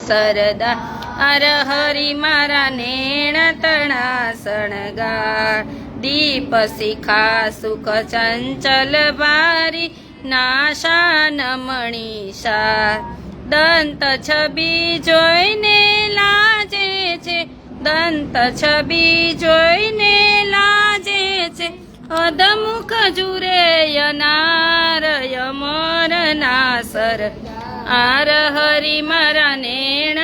સરદાર હરી મારા નેણ તણા શણગાર દીપ શિખા સુખ ચંચલ બારી નાશા નમણીશા દંત છબી જોઈને લાજે છે દંત છબી જોઈને લાજે છે અધમુખ જુરે યનારય મોર નાસર આર હરી મારા નેણ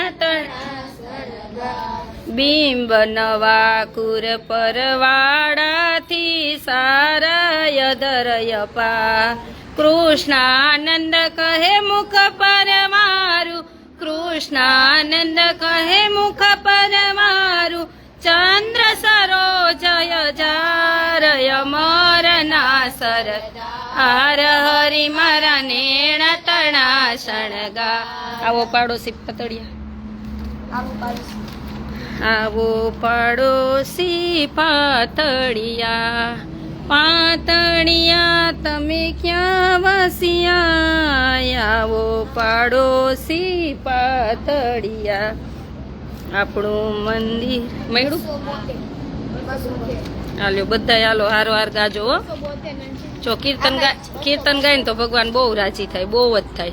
બિંબ નવા કુર પરવાડાથી સારય ધરય પા કૃષ્ણાનંદ કહે મુખ પર મારું કૃષ્ણાનંદ કહે મુખ પર મારું ચંદ્ર સરોજય જારય મોર નાસર આર હરી મારા નેણ તણા શણગા આવો પાડોશી પાતળિયા આવો પાડોશી પાતળિયા પાતળિયા તમે ક્યાં વસિયા આવો પાડોશી પાતળિયા આપણું મંદિર મળ્યું હાલ્યો બધા હાલો હારો હાર ગાજો હો જો કીર્તન ગાય ને તો ભગવાન બહુ રાજી થાય બહુ જ થાય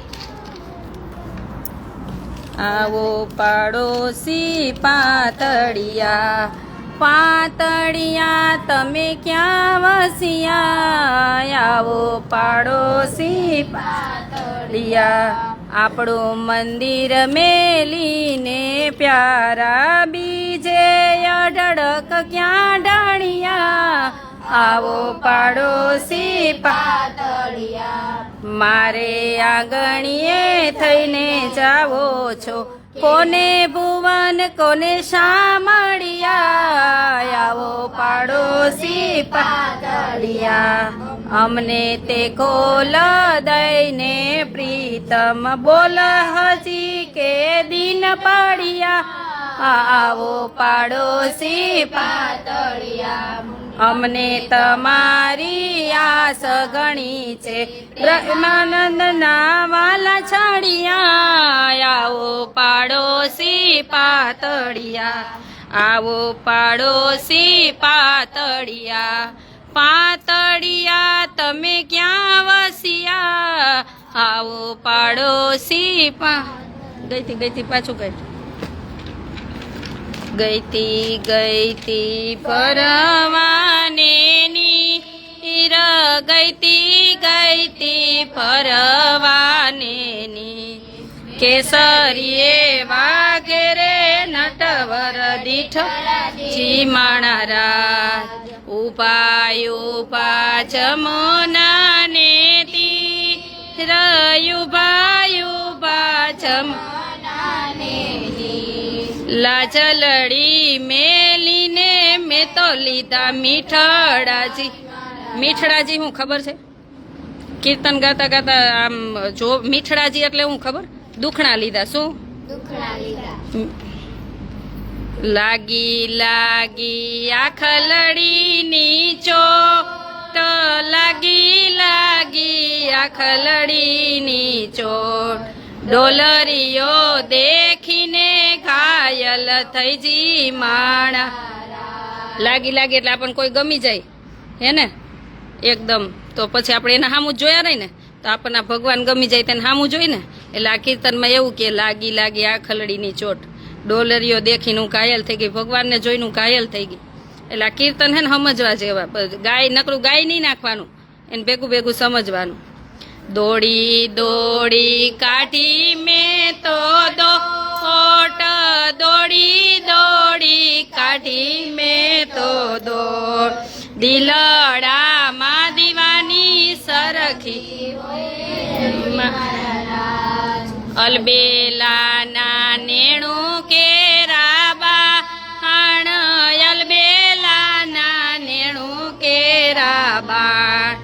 આવો પાડોશી પાતળિયા પાતળિયા તમે ક્યાં વસિયા આવો પાડોશી પાતળિયા આપણું મંદિર મેલીને પ્યારા બીજે અઢળક ક્યાં ઢાળિયા આવો પાડોશી પાતળિયા મારે આંગણીએ થઈને જાવો છો કોને ભુવન કોને શામળિયા આવો પાડોશી પાતળિયા અમને તે કોલ દઈને પ્રીતમ બોલ હજી કે દિન પાડ્યા આવો પાડોશી પાતળિયા અમને તમારી આસ ગણી છે બ્રહ્માનંદ ના વાલા છાડિયા આવો પાડોશી પાતળિયા આવો પાડોશી પાતળિયા પાતળિયા તમે ક્યાં વસિયા આવો પાડોશી ગઈથી પાછું ગઈતી ફરવાને નીર ગઈતી ફરવાને કેસરીએ વાઘેરે નટવર દીઠ ચીમાણા ઉભા જમનાને તીરયુભા જમનાને લાજલડી મેલીને મેં તો લીધા મીઠડાજી હું ખબર છે કીર્તન ગાતા ગાતા આમ જો મીઠડાજી એટલે હું ખબર દુખણા લીધા શું લાગી આખલડીની ચોટ લાગી આખલડીની ચોટ ડોલરીઓ દેખીને ઘાયલ થઈ જી માણા લાગી એટલે આપણને કોઈ ગમી જાય હે ને એકદમ તો પછી આપણે એના સામું જ જોયા રહી ને તો આપણને ભગવાન ગમી જાય તેને સામું જોઈ ને એટલે આ કીર્તનમાં એવું કે લાગી આ ખલડીની ચોટ ડોલરીઓ દેખીને હું ઘાયલ થઈ ગઈ ભગવાનને જોઈને હું ઘાયલ થઈ ગઈ એટલે આ કીર્તન હે ને સમજવા જેવા ગાય નકરું ગાય નહીં નાખવાનું એને ભેગું સમજવાનું દોડી કાઢી મેં તો દોટ દોડી કાઢી મેં તો દોડ દિલડામાં દીવાની સરખી અલબેલાના નેણું કેરાબા હાણ અલબેલાના નેણું કેરાબા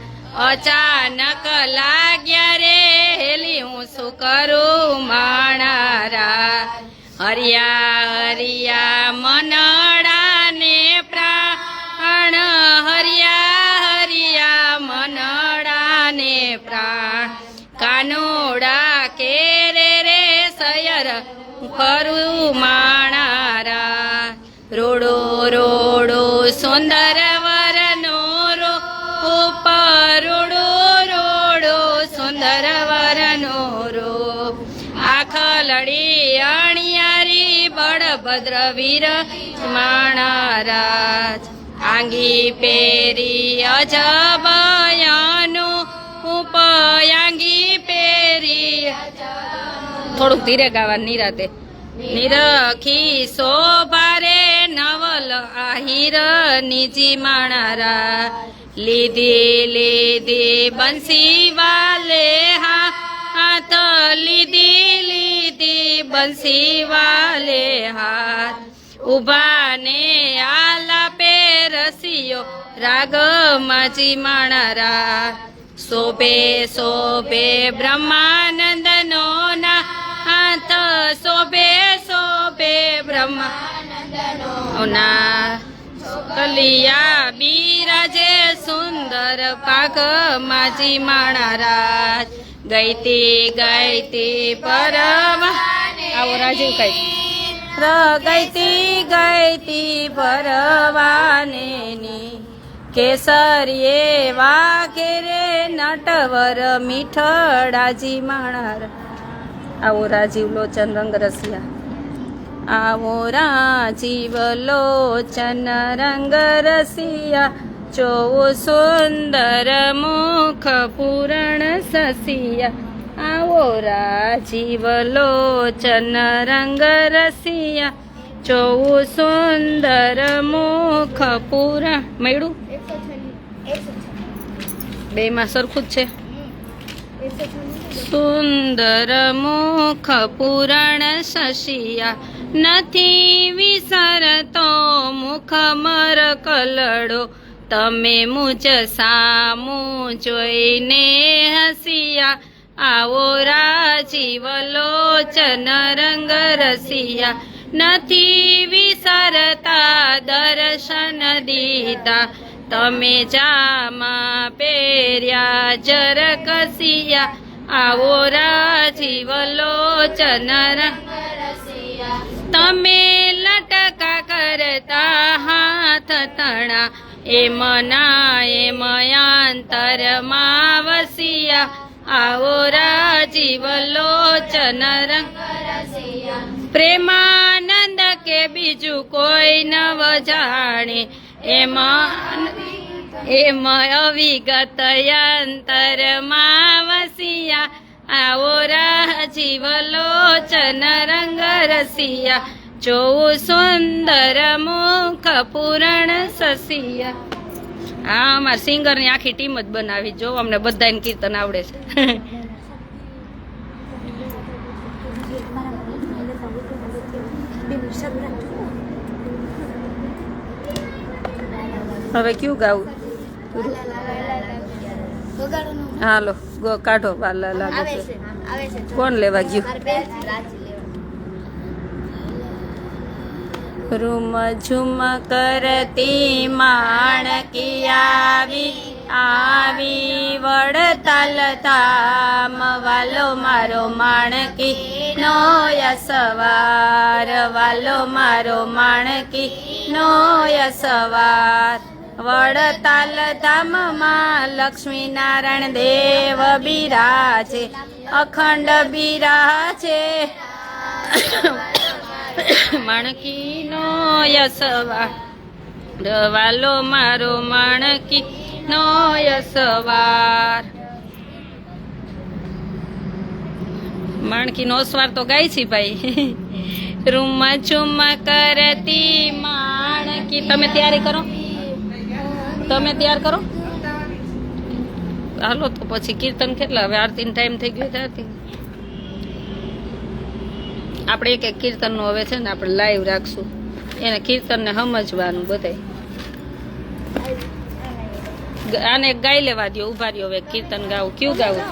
અચાનક લાગ્યા રે હેલી હું શું કરું માણારા હરિયા મનડા ને પ્રાણ હરિયા મનડા ને પ્રાણ કાનોડા કે રે સયર ફરું માણારા રોડો રોડો સુંદર વરનો રૂપ રોડો રોડો સુંદર વરનો રૂપ આખલડી અણિયારી બળભદ્ર વીર માણારાજ આંગી પેરી અજબયાનું ઉપયાંગી પેરી થોડુંક ધીરે ગાવા નિરાતે નિરખી શોભારે નવલ આહિર નીજી માણારા લીધી લીધી બંસી વાલે હાથ લીધી લીધી બંસી વાલે હાથ ઉભા ને આલાપે રસિયો રાગ માજી માણારા શોભે શોભે બ્રહ્માનંદનો ના હાથ શોભે શોભે બ્રહ્માનંદનો ના કલિયા બિરાજે સુંદર પાક માજી માણારાજ ગઈતી ગઈતી પરવા આવો રાજીવ કઈ ગઈતી ગઈતી પરવાને કેસરીએ વાઘેરે નટવર મીઠડાજી માણાર આવો રાજીવ લોચન રંગરસિયા આવો રાજીવ લોચન રંગરસિયા ચોવો સુંદર મુખ પૂરણ સસિયા આવો રાજીવ લોચન રંગરસિયા ચોવો સુંદર મુખ પૂરણ મળ્યું બે માં સરખું જ છે સુંદર મુખ પૂરણ સસિયા નથી વિસરતો મુખ મર કલડો તમે મુજ સામું જોઈને હસિયા આવો રાજીવ લોચન રંગ રસિયા નથી વિસરતા દર્શન દીધા તમે જામા પહેર્યા જર કસિયા આવો રાજીવ લોચન તમે લટકા કરતા હાથ તણા એમ ના એમ આંતરમાં વસિયા આવો રાજીવ લોચન પ્રેમાનંદ કે બીજું કોઈ નવ જાણે એમ અવિગત અંતરમાં વસિયા આવો રાજીવ લોચન રંગ રસિયા જોવું સુંદર મુખ પૂરણ સસિયા હા અમારા સિંગરની આખી ટીમ જ બનાવી જો અમને બધાને કીર્તન આવડે છે હવે ક્યું ગાવું હાલો ગો કાઢો વાલા લાગે છે કોણ લેવા ગયું રૂમ ઝુમ કરતી માણકી આવી આવી વડતાલ ધામ વાલો મારો માણકી નો યસવાર વાલો મારો માણકી નો યસવાર વડતાલ ધામમાં લક્ષ્મી નારાયણ દેવ બિરાજે અખંડ બિરાજે માણકી નો યસવાર વાલો મારો માણકી નો યસવાર માણકી નો સ્વાર તો ગાય છે ભાઈ રૂમ ચુમ કરતી માણકી તમે તૈયારી કરો તમે તૈયાર કરો હાલો તો પછી કીર્તન કેટલા હવે આરતીનો ટાઈમ થઈ ગયો આરતી આપણે એક એક કીર્તન નું હવે છે ને આપણે લાઈવ રાખશું એને કીર્તન ને સમજવાનું બધાય આને ગાઈ લેવા દો ઉભા રહ્યો હવે કીર્તન ગાવું કયું ગાવું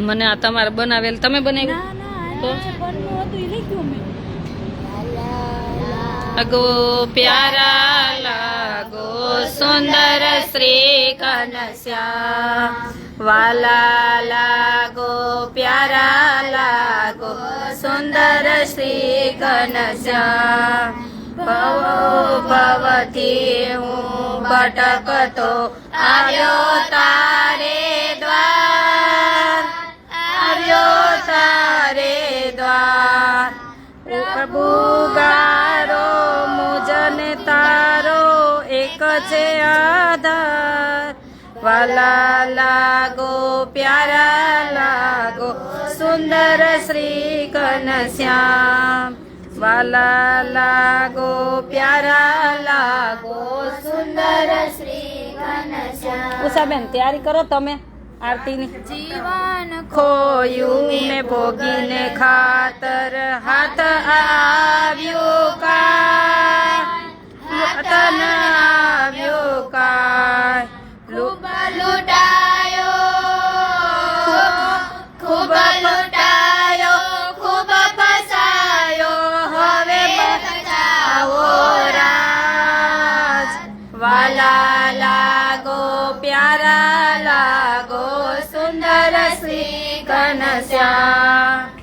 મને આ તમારે બનાવેલ તમે બનાવ્યું તો અગો પ્યારા લાગો સુંદર શ્રી ઘનશ્યામ વાલા લાગો પ્યારા લાગો સુંદર શ્રી ઘનશ્યામ ભવથી હું ભટકતો આવ્યો તારે દ્વાર પ્રભુ ગારો મુજને તારો એક છે આધાર વાલા લાગો પ્યારા લાગો સુંદર શ્રી ઘનશ્યામ વાલા લાગો પ્યારા લાગો સુંદર શ્રી ઘનશ્યામ ઉષાબેન તૈયારી કરો તમે આરતીની જીવન ખોયું ને ભોગીને ખાતર હાથ આવ્યું કાય તન આવ્યું કાય ખૂબ લૂંટાયો ખૂબ લૂંટાયો ખૂબ ફસાયો હવે બચાવો રાજ વાલા લાગો પ્યારા લાગો સુંદર શ્રી ઘનશ્યામ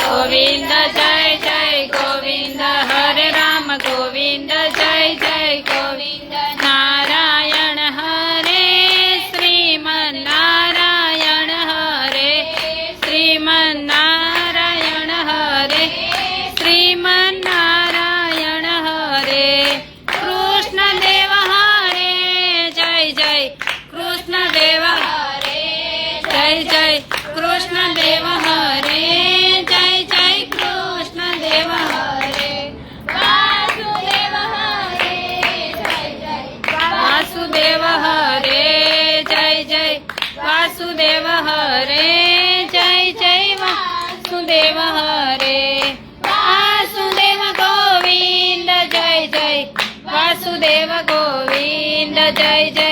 ગોવિંદ જય જય ગોવિંદ હરે રામ ગોવિંદ જય જય ગોવિંદ નારાયણ હરે શ્રીમન નારાયણ હરે શ્રીમન નારાયણ હરે શ્રીમન નારાયણ હરે કૃષ્ણ દેવ હરે જય જય કૃષ્ણ દેવ હરે જય જય કૃષ્ણ દેવ હરે જય જય કૃષ્ણ દેવ હરે વાસુદેવ હરે જય જય વાસુદેવ હરે જય જય વાસુદેવ હરે જય જય વાસુદેવ હરે વાસુદેવ ગોવિંદ જય જય વાસુદેવ ગોવિંદ જય જય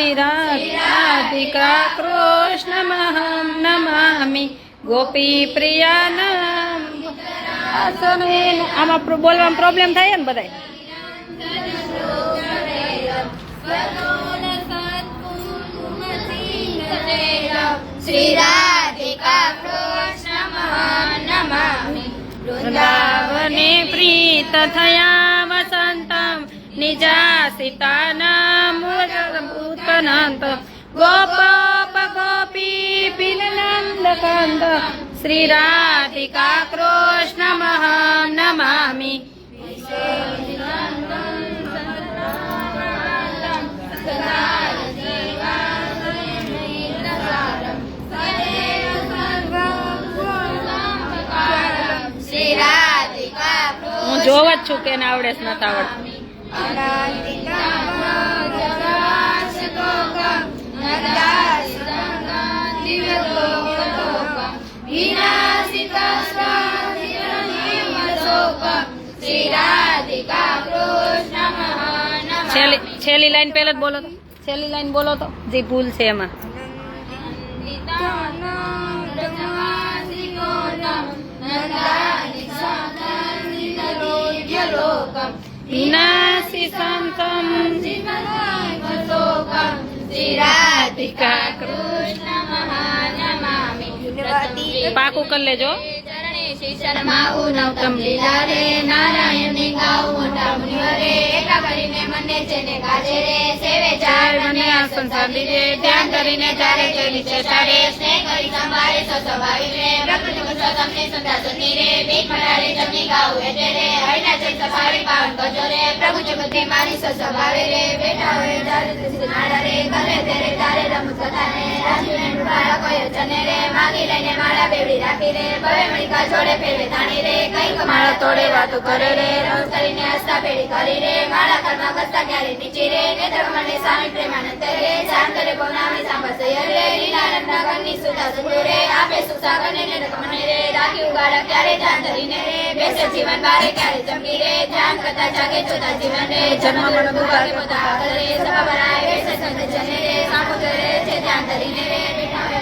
શ્રી રાધિકા કૃષ્ણમહં નમામિ ગોપી પ્રિયાનામ આમાં બોલવામાં પ્રોબ્લેમ થાય ને બધાય શ્રી રાધિકા કૃષ્ણ નમામિ વૃંદાવને પ્રીત થયા વસંતમ નિજાસિતાનામ ઉત્પન્નંત ગોપ ગોપી પિલનંદ કંદ શ્રી રાધિકા કૃષ્ણ નમામિ શ્રી રાધિકા હું જોવ જ છું કે ના આવડે નથી આવડતું છેલ્લી લાઈન પહેલા જ બોલો તો છેલ્લી લાઈન બોલો તો જે ભૂલ છે એમાં વિનાશી સંતમ શ્રી રાધિકા કૃષ્ણ પાકું કરી લેજો શિશરમાઉનૌતમ લીલા રે નારાયણની ગાઉ મોટા મુનિવરે એકા કરીને મને જેને ગાજે રે સેવે ચાર મને આસન સાંધી રે ધ્યાન કરીને ચારે ચોરી છે સારે સ્નેહ કરી સંભાળે સ્વભાવી રે પ્રકૃતિ પુત્ર તમને સંધા સુની રે ભીખ મનારે જમની ગાઉ એટલે રે હરિના ચૈત સફારી પાવન કરજો રે પ્રભુ જગતે મારી સ્વભાવે રે બેઠા હોય ચારે નાડા રે કરે તેરે તારે રમત કથા ને રાજુને ડુબારા કોઈ જને રે માગી લઈને માળા બેવડી રાખી રે ભવે મણિકા જોડે ફેરવે તાણી રે કઈક માળા તોડે વાતો કરે રે રોજ કરીને હસતા પેડી કરી રે માળા ઘરમાં બસતા ક્યારે નીચી રે નેત્ર મને સ્વામી પ્રેમાનંદ રે જાન કરે પૌનામી સાંભળ રે લીલાનંદ નગરની સુતા સુંદર રે આપે સુસાગર ને નેત્ર મને રે રાખી ઉગાડા ક્યારે જાન ધરીને રે બેસે જીવન બારે ક્યારે જમકી રે ધ્યાન કરતા જાગે જોતા જીવન રે જન્મ મરણ દુભાગે પોતા આગળ રે સભા ભરાય બેસે સંત જને રે સામો કરે છે ધ્યાન ધરીને રે બેઠા હોય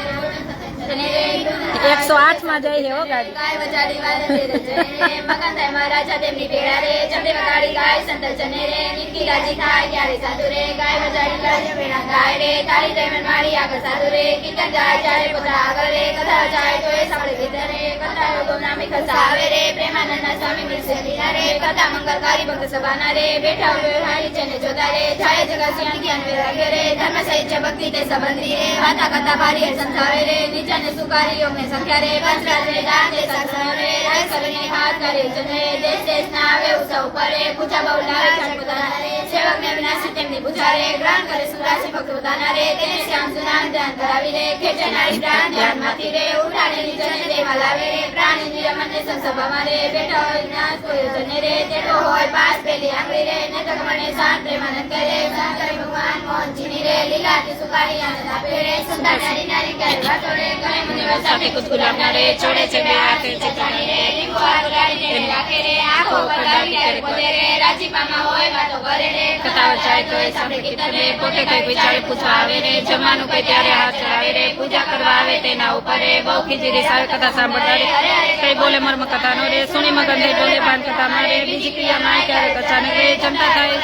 108 માં જઈ છે હો ગાડી ગાય વજાડી વાદે રે જને મગન થાય મહારાજા તેમની પેડા રે ચંદે વગાડી ગાય સંત જને રે નિકી રાજી થાય ક્યારે સાધુ રે ગાય વજાડી ગાય પેડા ગાય રે તારી જયમન મારી આગળ સાધુ રે કીર્તન જાય ચારે પોતા આગળ રે કથા જાય તો એ સાંભળે ભીતર રે કથા લોકો નામી કથા આવે રે પ્રેમાનંદ સ્વામી મિલસે લીલા રે કથા મંગલકારી ભક્ત સભાના રે બેઠા હોય હારી જને જોતા રે જાય જગત જ્ઞાન જ્ઞાન વિરાગે રે ધર્મ સાહિત્ય ભક્તિ તે સંબંધી રે વાતા કથા ભારી સંસારે રે નીચાને સુકારીઓ में संख्या रे वज्र रे दान दे सत्संग रे राय करने हाथ करे जने देश देश ना आवे उसा ऊपर रे पूजा बहुलारे चढ़ पोताना रे सेवक ने विनाशी તેમની પૂજા રે ગ્રહણ કરે સુરાસી ભક્ત પોતાના રે તેને શ્યામ સુનામ ધ્યાન કરાવી રે ખેંચે નારી પ્રાણ ધ્યાન માંથી રે ઉઠાડે નીચે દેવા લાવે રે પ્રાણી નિરમન ને સંસભામાં રે બેઠો હોય નાથ કોઈ જને રે તેટો હોય પાસ પેલી આંગળી રે ને તકમણે શાંત પ્રેમાનંદ કરે શાંત કરે ભગવાન મોહનજીની રે લીલા કે સુકારી આનંદ આપે રે સુંદર નારી નારી કરે વાતો રે કરે મુનિવર સાથે કુછ ગુલાબના રે છોડે છે બે હાથે ચિતાની રે દીવો આગાડીને રાખે રે આંખો પડાવી કરે પોતે રે રાજીપામાં હોય વાતો કરે રે કથા વચાય તો એ સાંભળે કીર્તન રે પોતે કઈ વિચારે પૂછવા આવે રે જમવાનું કઈ ત્યારે હાથ ચડાવે રે પૂજા કરવા આવે તેના ઉપર રે બહુ ખીચડી સારી કથા સાંભળતા રે કઈ બોલે મર્મ કથાનો રે સુણી મગન થઈ ડોલે પાન કથામાં રે બીજી ક્રિયામાં ક્યારે કચાને રે જમતા થાય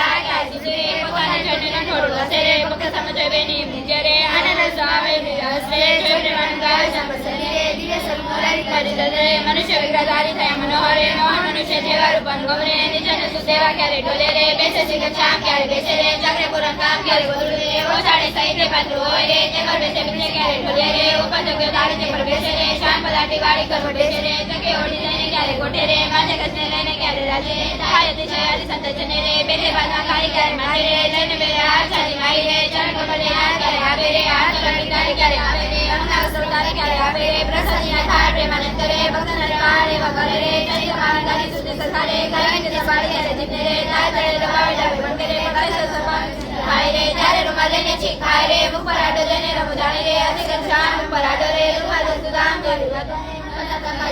પોતાના જનને થોડું હસે રે ભક્ત સમજે બેની બીજે રે આનંદ સ્વામે હસે જોઈને મન ગાય સંપસની રે દિલે સલમોરારી કરી દે મનુષ્ય વિગ્રહધારી થયા મનોહરે મોહન મનુષ્ય જેવા રૂપન ગમરે નિજને સુદેવા ક્યારે ડોલે રે બેસે છે ચામ ક્યારે બેસે રે ચક્રે પુરન કામ ક્યારે બોલું રે ઓછાડે સહિતે પાત્ર હોય રે તે પર બેસે બીજે ક્યારે ઢોલે રે ઉપર જગ્યો તાળી તે પર બેસે રે શાન પલાટી વાળી કરવટ બેસે રે જગે ઓડી લઈને ક્યારે ગોઠે રે માથે કસને લઈને ક્યારે રાજે રે થાય અતિશય સંત જને રે બેઠે બાદમાં કાળી ક્યારે મારી રે લઈને બે હાથ ચાલી મારી રે ચરણ કમલે હાથ ક્યારે આવે રે હાથ લડી તાળી ક્યારે આવે રે અમના સૌતારી ક્યારે આવે રે પ્રસાદીના થાય પ્રેમાનંદ કરે ભક્તના કાળ એવા કરે રે ચરિત માનદારી સુજે સરકારે ગાય ને સવાળી ક્યારે જીતે રે તાય તળે દબાવે જાવે પણ કરે કાય સસવા ખાય રે ત્યારે રૂમાલ લઈને છી ખાય રે મુખ પર આડો લઈને રમો જાણી રે અધિકર શાન ઉપર આડો રે રૂમાલ સુદામ કરી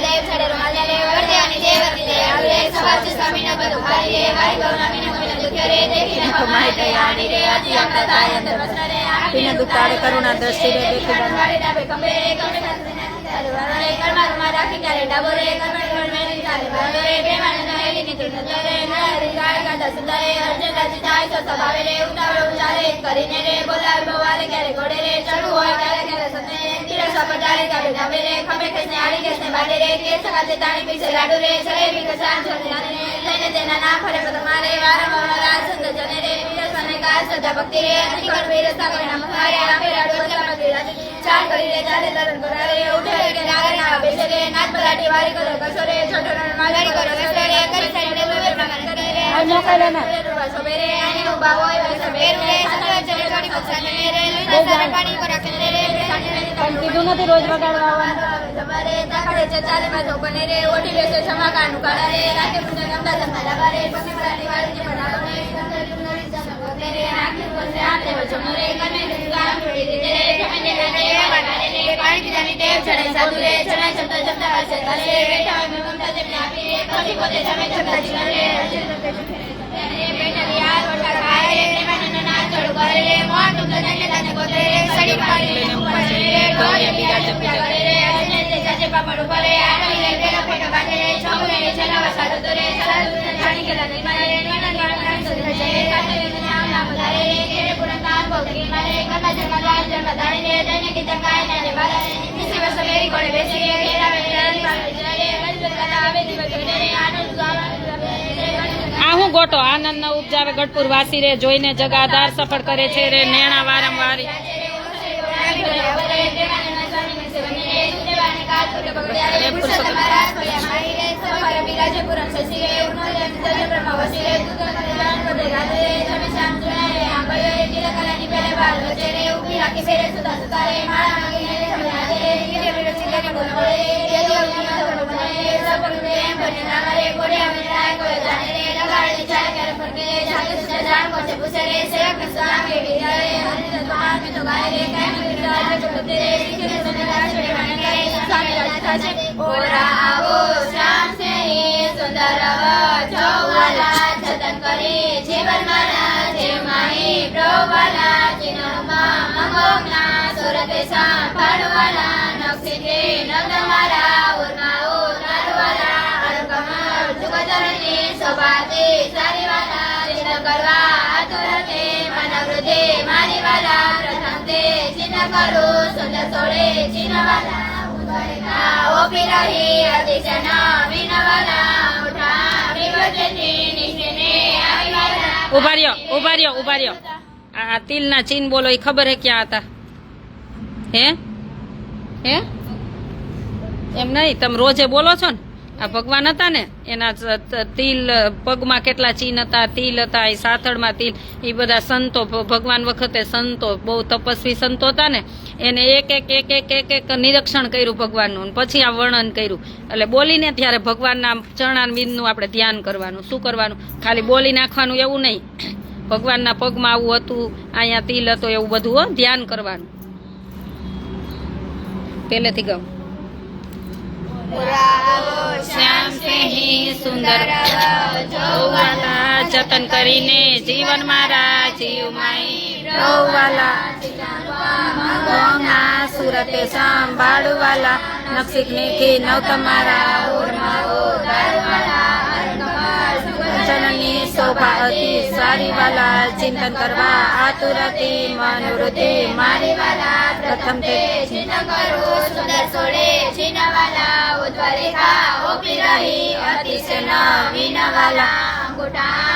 દેવ છડે રૂમાલ લે વર્ધ્યાની દેવતી દે આવે સવાજ સ્વામીના બધું ખાઈ રે વારી ગૌનામીને મોને દુખ્યો રે દેખીને दुख माहि दयानी रे अति अंतरताय अंतर बसना रे तीन दुखाड़े करुणा दृष्टि रे देखी बनवाड़ी डाबे कमरे कमरे रे कर्मा रुमा राखी करे डाबो रे कर्मा मेरी तारे बाबे रे प्रेमानंद हेली निकल रे नारी गाय गाता सुंदरे अर्जुन राजी जाय तो सभावे रे उतावળ ઉચારે કરીને રે બોલાવ બવારે ક્યારે ઘોડે રે ચડવું હોય ક્યારે ક્યારે સતે તીરસા પટારે કાબે ડાબે રે ખમે ખેસને આડી ખેસને બાડે રે કે સગાતે તાણી પીછે લાડુ રે જલેબી કસાન છોડે રે લઈને તેના નામ ફરે પદ મારે વારંવાર રાજ સંત જને રે વીરસને કા સદા ભક્તિ રે અતિકર વીરસા કરે નામ હારે આપે રાડુ વચલા મત રાજી ચાર કરી રે ચાલે લરણ કરારે ઉઠે કે નાગર ના બેસે રે નાચ બલાટી વારી કરો કસો રે છોટો રણ માલારી કરો કસો રે કરી સાઈડ રે પ્રમાણ કરે રે આ નો કરે ના સવેરે આની ઉભા હોય સવેરે રે સતર ચરે છોડી કસાને રે સારા પાણી પર રાખને રે પણ કીધું નથી રોજ વગાડવા આવવાનું તમારે તાકડે ચચાલે માં તો બને રે ઓઠી બેસે સમાકાનું કાળા રે રાતે પૂજન ગમતા જમતા લાવા રે પછી બલાટી વારી જે બનાવો રે સંતર સુંદરી જમતે રે આખી બસે આતે વચન રે કને કામ છોડી દે રે જમે દે રે વાટાને રે પાણી પીધાની ટેવ ચડે સાધુ રે ચડે જમતા જમતા હસે તાલે બેઠા હોય ગમતા જેમને આપી રે પછી પોતે જમે જમતા જીવન રે બેઠા યાર વટા ખાય રે પ્રેમાનંદ ના ચડ કરે રે મોર તું જને તાને કોતે રે સડી પાડી રે ઉપર રે ઢોલે બીજા જપી કરે રે અને તે જાજે પાપડ ઉપર રે આટલી રે પેલા ફોટો બાંધે રે છોકરે ચલાવા સાધુ તો રે જાણી કેલા નહીં મારે રે નાના ગાણા સંત જય કાતે નામ નામ બધારે રે કેરે પુરાણ કામ ભોગી મારે કલા જન્મ લાલ જન્મ ધાણી રે દઈને કે તકાય ના રે બાલા રે નિસી વસ મેરી કોળે બેસી રે કેરા રે રે રંજ કલા આવે દિવસ રે આનંદ ગાવા આ હું ગોટો આનંદ ન ઉપજાવે ગઢપુર વાસી રે જોઈને જગાદાર સફળ કરે છે રે નેણા વારંવાર જતન કરી જીવન મારા જીવ માહી પ્રવાલા ચિનોમાં મંગોના સુરતે સાંભળવાલા નક્ષિતે નગ્ન મારા ઉર્મા ઉતારવાલા અરકમળ જુગધરની સભાતે સારીવાલા ચિન્હ કરવા આતુરતે માનવૃદ્ધિ મારીવાલા પ્રથમ તે ચિન્હ કરું સુંદર સોળે ચિન્હવાલા ઓપી રહી અતિશના વિનવાલા ઉઠા વિવજતી નિશ્ચિને આવીવાલા ઉભા રહ્યો આ તિલના ચીન બોલો એ ખબર હે ક્યાં હતા હે એમ નહીં તમે રોજે બોલો છો ને આ ભગવાન હતા ને એના તિલ પગમાં કેટલા ચીન હતા તિલ હતા એ સાથળમાં તિલ એ બધા સંતો ભગવાન વખતે સંતો બહુ તપસ્વી સંતો હતા ને એને એક નિરીક્ષણ કર્યું ભગવાનનું પછી આ વર્ણન કર્યું એટલે બોલીને ત્યારે ભગવાનના ચરણારવિંદનું આપણે ધ્યાન કરવાનું શું કરવાનું ખાલી બોલી નાખવાનું એવું નહીં ભગવાનના પગમાં આવું હતું અહીંયા તિલ હતો એવું બધું ધ્યાન કરવાનું પહેલેથી ગાઉં શ્યામ સિંહ સુંદર જોવાલા જતન કરીને જીવન મારા જીવ માઈ સુરતે સાંભળવાલા નક્ષિક નીથી નવ તમારા જનની શોભા અતિ સારી વાલા ચિંતન કરવા આતુરતી મનોવૃત્તિ મારી વાલા પ્રથમ તે ચિંતન કરું સુંદર સોડે ચિનવાલા ઉદ્વરેખા ઓપી રહી અતિશય નવીન વાલા અંગૂઠા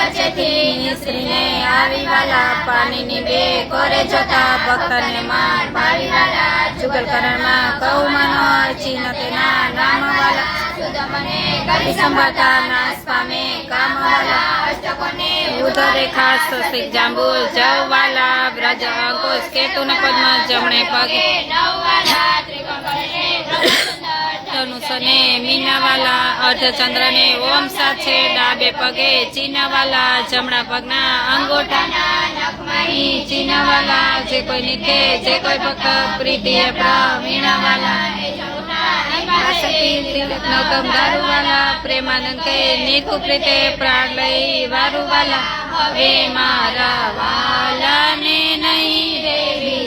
વચ્ચેથી શ્રીને આવી વાલા પાણીની બે કોરે જોતા ભક્તને માન ભાવી વાલા જુગલકરણમાં કૌમનો ચિહ્ન તેના નામ વાલા સુદમને કરી સંભાળતા નાશ પામે કામ વાલા અષ્ટકોને ઉદરેખા સસિક જાંબુલ જવાલા વ્રજ અંકુશ કેતુન પદ્મ જમણે પગે નવવાલા ધનુષને મીનાવાલા અર્ધચંદ્રને ઓમ સાથે ડાબે પગે ચીનાવાલા જમણા પગના અંગૂઠાના નખમાં ચીનાવાલા જે કોઈ નીકે જે કોઈ ભક્ત પ્રીતિએ પ્રવીણાવાલા રાસ તિલક નૌતમ દારૂવાલા પ્રેમાનંદ કહે નીકુ પ્રીતે પ્રાણ લઈ વારુવાલા હવે મારા વાલાને નહીં રે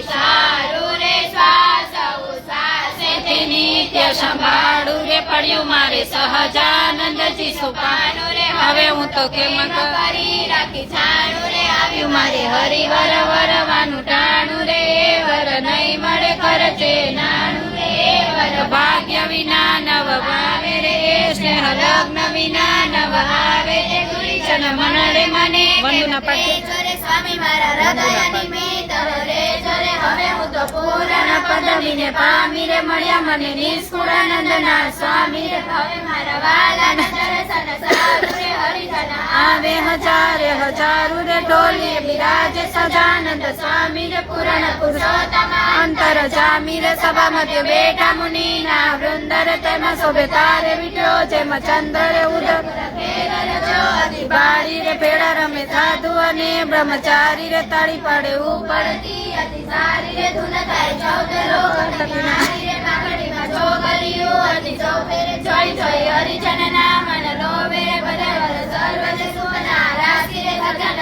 સારું રે શ્વાસ ઉસાસે તે નિત્ય સંભાળું રે પડ્યું મારે સહજાનંદજી સુપાનું રે હવે હું તો કેમ કરી રાખી છાણું રે આવ્યું મારે હરિવર વરવાનું ટાણું રે વર નહીં મળે ખર્ચે નાણું રે વર ભાગ્ય વિના નવ ભાવે રે સ્નેહ લગ્ન વિના નવ આવે રે ગુરુજન મનડે મને વંદના પાઠ જોરે સ્વામી મારા હૃદય નિમિત્ત રે જોરે હવે હું તો પૂર્ણ પદવીને પામી રે મળ્યા મને નિષ્કુળાનંદના સ્વામી રે હવે મારા વાલાના દર્શન સારું રે હરિજન આવે હજારે હજારો રે ઢોલી બિરાજે સજાનંદ સ્વામી રે પુરાણ પુરુષોત્તમ અંતર જામી રે સભા મધ્ય બેઠા મુનિના વૃંદ રે તેમાં શોભે તારે વિટ્યો જેમ ચંદ્ર રે ઉદક બાળી રે ભેડા રમે સાધુ અને બ્રહ્મચારી રે તાળી પાડે ઉપર અતિ સારી રે ધૂન થાય ચૌદ લોક નારી રે કાકડીમાં ચોગલિયું અતિ ચૌદે રે જોઈ જોઈ હરિજન નામ મન લોભે રે બધાવર સર્વ જે સુમના રાશિ રે ગગન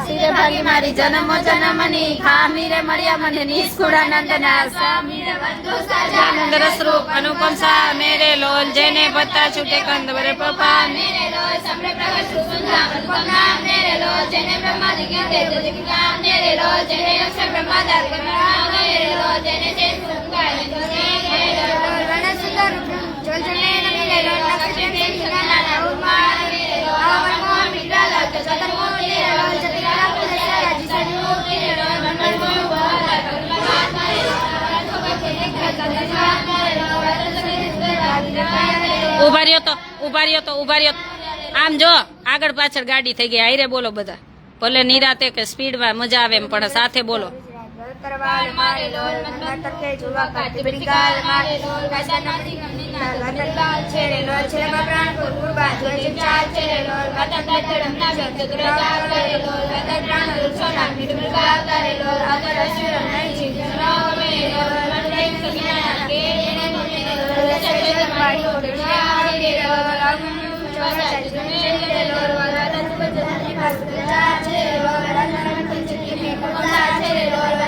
સિરે ભાગી મારી જન્મો જન્મની ખામી રે મળ્યા મને નિષ્કુળાનંદના સ્વામી રે બંધુ આનંદ રસરૂપ અનુપમ સા મેરે લોલ જેને પત્તા છૂટે કંદ વરે પપ્પા મેરે લોલ સમ્રે પ્રગટ સુંદા અનુપમ નામ મેરે લોલ જેને બ્રહ્માદિ કીર્તે જુદિક નામ મેરે લોલ જેને અક્ષર બ્રહ્માદાર નામ મેરે લોલ જેને ચેત સુંગાય મેરે લોલ વન સુંદર જોલ જને મેરે લોલ નક્ષત્ર કે સુનાના ઉમા મેરે લોલ આવન મો મિત્રા લગ જગત મો મેરે લોલ જતિરા પુરા જીસનુ મેરે લોલ મંગળ મો વાલા કરુણા મેરે લોલ થોબા કે એક કદા મેરે લોલ ઉભા રહ્યો તો ઉભા રહ્યો તો ઉભા રહ્યો આમ જો આગળ પાછળ ગાડી થઈ ગઈ હાઈરે બોલો બધા ભલે નિરાતે કે સ્પીડમાં મજા આવે એમ પણ સાથે બોલો કરવાલ મારે લોલ મત કે જુવા કાટી બડી ગાલ મારે લોલ કાસા નાથી કમની ના લાલ છેરે લોલ છેરે પ્રાણ કુરબા જોઈ ચાલ છેરે લોલ વાતા દાતડમ ના જત દુર્ગા કરે લોલ વાતા પ્રાણ સોના મિડ ગાલ કરે લોલ અગર અસુર નહીં જી રાવ મે લોલ મંડે સગીના કે એને મને લોલ છેરે મારી ઓડડા રે લોલ આગમ ચોરા છેરે લોલ વાતા તુજ ધની પાસ છેરે લોલ રાજા કંચકી મે કોલા છેરે લોલ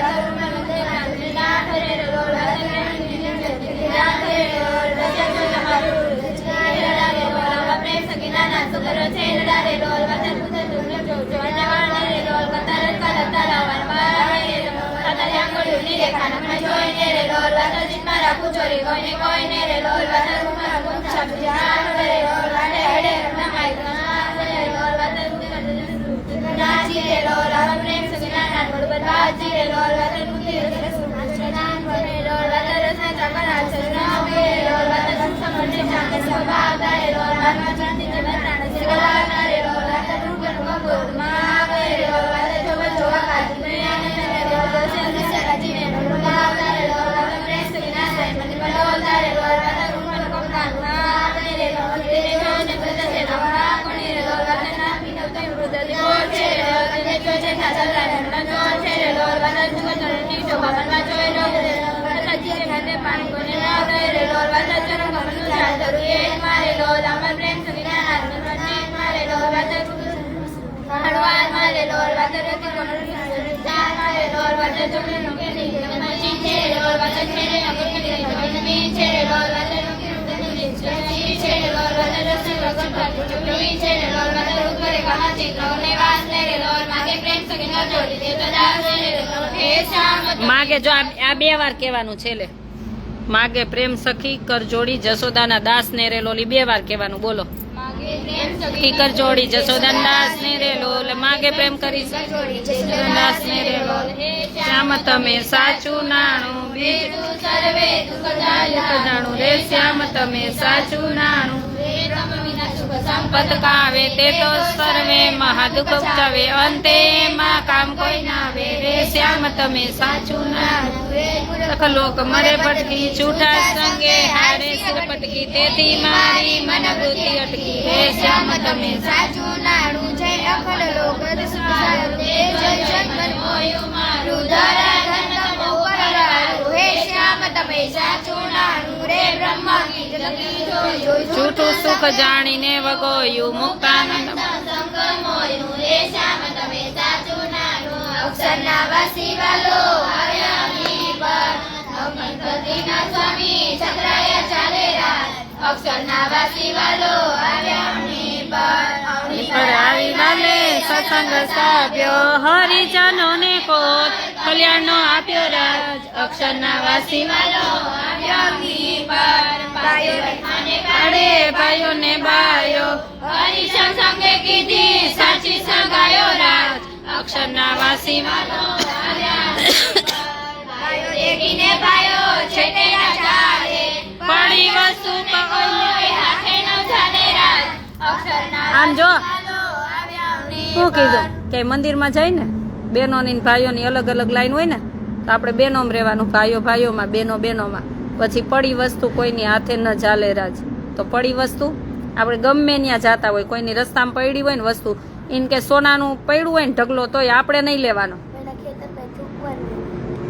માગે જો આ બે વાર કહેવાનું છે લે માગે પ્રેમ સખી કર જોડી જસોદાના દાસ ને રે લોલી બે વાર કહેવાનું બોલો સખી કર જોડી જસોદાના દાસ ને રે લોલ માગે પ્રેમ કરી જસોદાના દાસ ને રે લોલ શ્યામ તમે સાચું નાણું બીજું સર્વે દુઃખ જાણું રે શ્યામ તમે સાચું નાણું સંપત કાવે તે તો સર્વે મહાદુખ ઉપજાવે અંતે માં કામ કોઈ ના આવે રે શ્યામ તમે સાચું ના લોક મરે ભટકી છૂટા સંગે હારે સિર પટકી તેથી મારી મન વૃત્તિ અટકી રે શ્યામ તમે સાચું નાણું છે અખંડ લોક સુસારું તે જય જન્મ મોયું મારું ધરા ધન બહુ પરવારું હે શ્યામ તમે સાચું નાણું રે બ્રહ્મ ગીત લખી જોયું જૂઠું સુખ જાણીને વગોયું મુક્તાનંદ સંગમોયનું રે શ્યામ તમે સાચું નાનું અક્ષરના વાસી વાલો આવ્યા અગ્નિ પર ગણપતિના સ્વામી છત્રાય ચાલે રાત અક્ષરના વાસી વાલો આવ્યા અગ્નિ પર આવી વાલે સત્સંગ સ્થાપ્યો હરિજનો ને કોટ કલ્યાણનો આપ્યો રાજ અક્ષરના વાસી વાલો આવ્યા અગ્નિ પર પાડે ભાઈઓ ને બાયો હરિશન સંગે કીધી સાચી સગાયો રાત અક્ષરના વાસી વાલો ભાઈઓ દેખીને ભાઈઓ છેટેલા ચાલે પડી વસ્તુ પકડને હાથે ન ચાલે રાત અક્ષરના આમ જો વાલો આવ્યા અગ્નિ શું કીધું કે મંદિરમાં જાય ને બહેનોની ને ભાઈઓની અલગ અલગ લાઈન હોય ને તો આપણે બહેનોમાં રહેવાનું, ભાઈઓ ભાઈઓમાં, બહેનો બહેનોમાં. પછી પડી વસ્તુ કોઈની હાથે ન ચાલે રાજ. તો પડી વસ્તુ આપણે ગમે ત્યાં જાતા હોય, કોઈની રસ્તામાં પડી હોય ને વસ્તુ, ઇન કે સોનાનું પડ્યું હોય ને ઢગલો, તોય આપણે નહીં લેવાનો.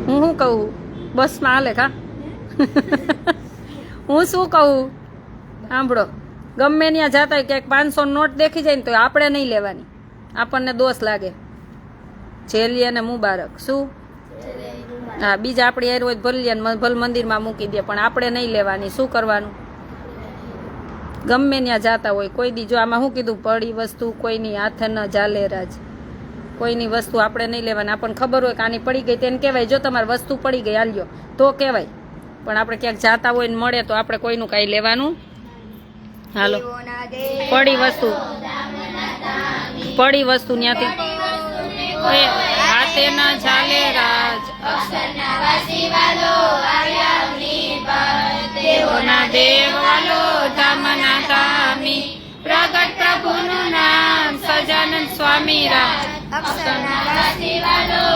હું શું કહું બસમાં હાલે કા હું શું કહું સાંભળો, ગમે ત્યાં જાતા હોય ક્યાંક 500 નોટ દેખી જાય ને તો આપણે નહીં લેવાની, આપણને દોષ લાગે. જેલી અને મુબારક શું હા, બીજા આપણી યાર હોય ભલે ભલ મંદિરમાં મૂકી દે, પણ આપણે નહીં લેવાની. શું કરવાનું? ગમે ત્યાં જાતા હોય કોઈ દી, જો આમાં શું કીધું, પડી વસ્તુ કોઈની હાથે ન ચાલે રાજ. કોઈની વસ્તુ આપણે નહીં લેવાની. આપણને ખબર હોય કે આની પડી ગઈ તેને કહેવાય, જો તમારી વસ્તુ પડી ગઈ હાલ્યો તો કહેવાય, પણ આપણે ક્યાંક જાતા હોય ને મળે તો આપણે કોઈનું કાંઈ લેવાનું. હાલો, પડી વસ્તુ ત્યાંથી હાથે ન ચાલે રાજ અક્ષરના વાસી વાલો આવ્યા અગ્નિ પર દેવોના દેવ વાલો ધામના ધામી પ્રગટ પ્રભુનું નામ સજાનંદ સ્વામી રાજ અક્ષરના વાસી વાલો